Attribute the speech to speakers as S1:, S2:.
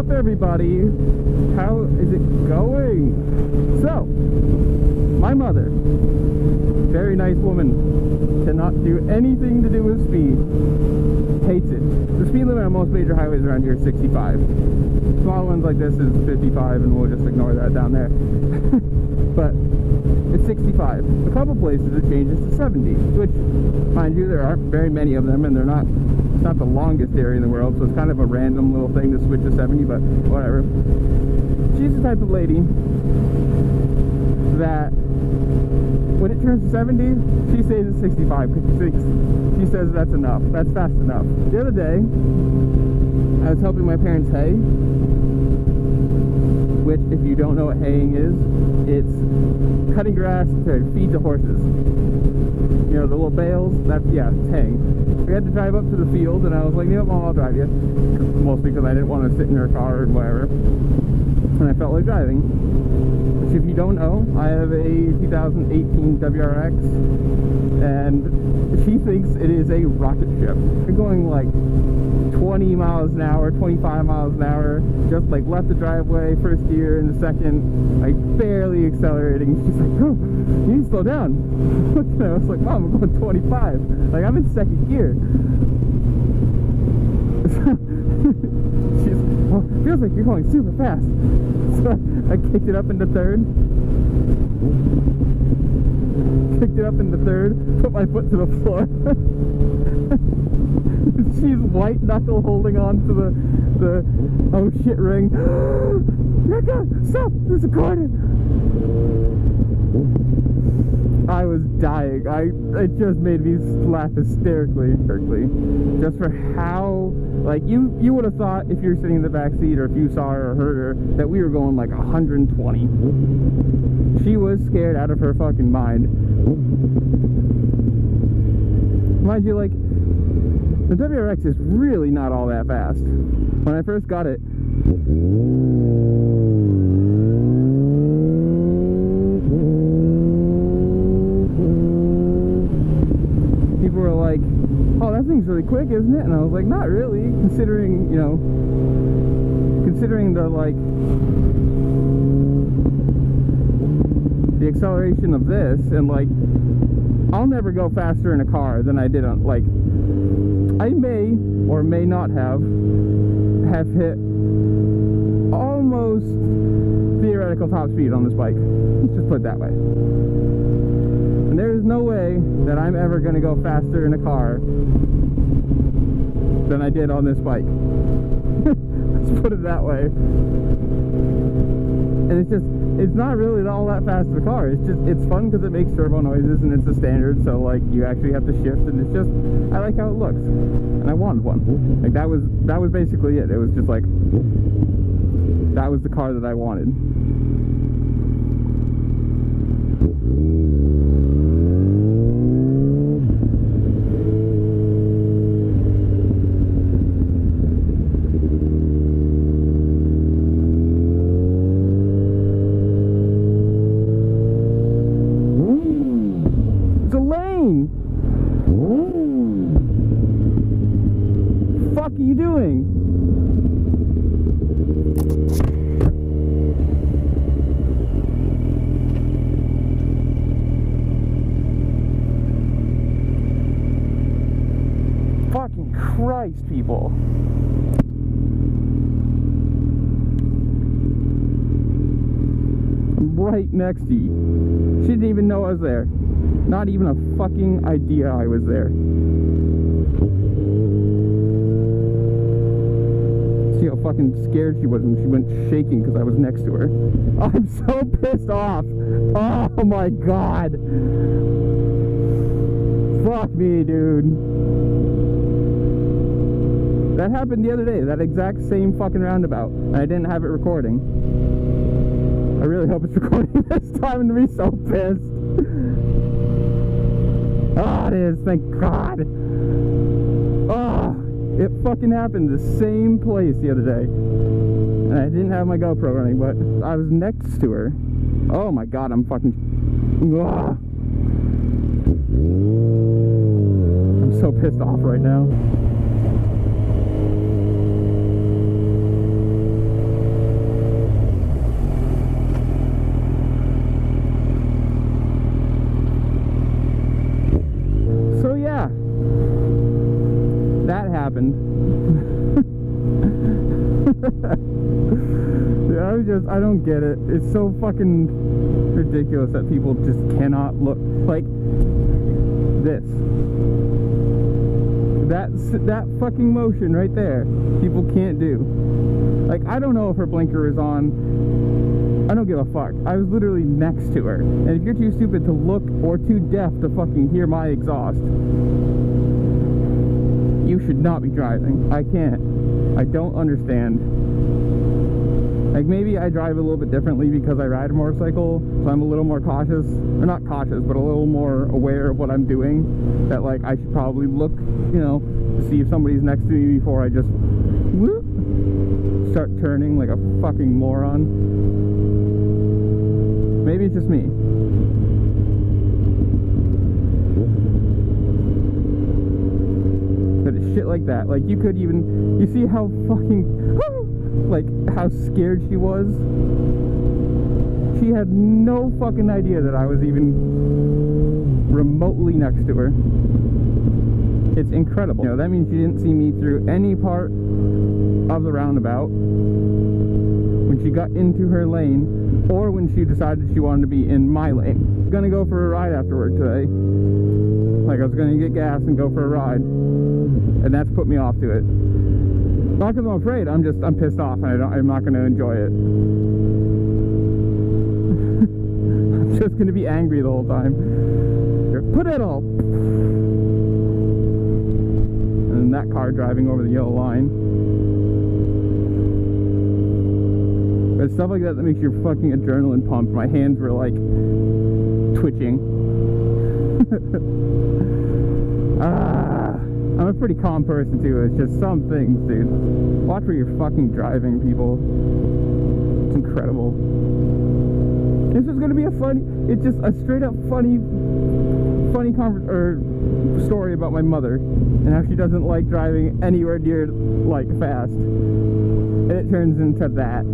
S1: up, everybody? How is it going? So, my mother, very nice woman, cannot do anything to do with speed. Hates it. The speed limit on most major highways around here is 65. Small ones like this is 55, and we'll just ignore that down there. But it's 65. A couple places it changes to 70, which, mind you, there aren't very many of them, and they're not. It's not the longest area in the world, so it's kind of a random little thing to switch to 70, but whatever. She's the type of lady that when it turns to 70, she stays at 65 because she says that's enough. That's fast enough. The other day, I was helping my parents hay, which, if you don't know what haying is, it's cutting grass to feed the horses. You know, the little bales, that's, yeah, it's haying. We had to drive up to the field, and I was like, you know, Mom, I'll drive you. Mostly because I didn't want to sit in her car or whatever. And I felt like driving. Which, if you don't know, I have a 2018 WRX, and she thinks it is a rocket ship. We're going like 20 miles an hour, 25 miles an hour, just like left the driveway, first gear, and the second, like barely accelerating. She's like, oh, you need to slow down. I was like, Mom, I'm going 25. Like, I'm in second gear. She's, well, it feels like you're going super fast. So I kicked it up into third. Kicked it up into third, put my foot to the floor. She's white knuckle holding on to the oh shit ring. Rebecca, stop! There's a corner! I was dying. It just made me laugh hysterically. Just for how, like, you would have thought if you're sitting in the back seat or if you saw her or heard her that we were going like 120. She was scared out of her fucking mind. Mind you, like, the WRX is really not all that fast. When I first got it, people were like, oh, that thing's really quick, isn't it? And I was like, not really, considering, you know, considering the, like, the acceleration of this, and, like, I'll never go faster in a car than I did on, like, I may or may not have hit almost theoretical top speed on this bike. Let's just put it that way. And there is no way that I'm ever going to go faster in a car than I did on this bike. Let's put it that way. And it's just, it's not really all that fast of a car. It's just, it's fun because it makes turbo noises and it's a standard, so like you actually have to shift, and it's just, I like how it looks, and I wanted one. Like that was basically it. It was just like, that was the car that I wanted. What are you doing? Fucking Christ, people. I'm right next to you. She didn't even know I was there. Not even a fucking idea I was there. See how fucking scared she was when she went shaking because I was next to her. I'm so pissed off. Oh my god. Fuck me, dude. That happened the other day, that exact same fucking roundabout, and I didn't have it recording. I really hope it's recording this time. I'm gonna be so pissed. Oh, it is, thank God. Oh, it fucking happened the same place the other day. And I didn't have my GoPro running, but I was next to her. Oh my God, I'm fucking... Ugh. I'm so pissed off. pissed off right now. happened. Yeah, I don't get it. It's so fucking ridiculous that people just cannot look like this. That fucking motion right there, people can't do. Like, I don't know if her blinker is on. I don't give a fuck. I was literally next to her. And if you're too stupid to look or too deaf to fucking hear my exhaust, you should not be driving. I can't. I don't understand. Like, maybe I drive a little bit differently because I ride a motorcycle, so I'm a little more cautious, or not cautious, but a little more aware of what I'm doing, that like I should probably look, you know, to see if somebody's next to me before I just whoop, start turning like a fucking moron. Maybe it's just me. But it's shit like that. Like, you could even, you see how fucking like how scared she was? She had no fucking idea that I was even remotely next to her. It's incredible. You know, that means she didn't see me through any part of the roundabout when she got into her lane, or when she decided she wanted to be in my lane. I'm gonna go for a ride after work today. Like, I was gonna get gas and go for a ride, and that's put me off to it. Not because I'm afraid, I'm pissed off, and I'm not going to enjoy it. I'm just going to be angry the whole time. Here, put it all! And that car driving over the yellow line. But stuff like that makes your fucking adrenaline pump. My hands were like twitching. I'm a pretty calm person too. It's just some things, dude. Watch where you're fucking driving, people. It's incredible. This is gonna be a funny, it's just a straight up funny story about my mother and how she doesn't like driving anywhere near like fast, and it turns into that.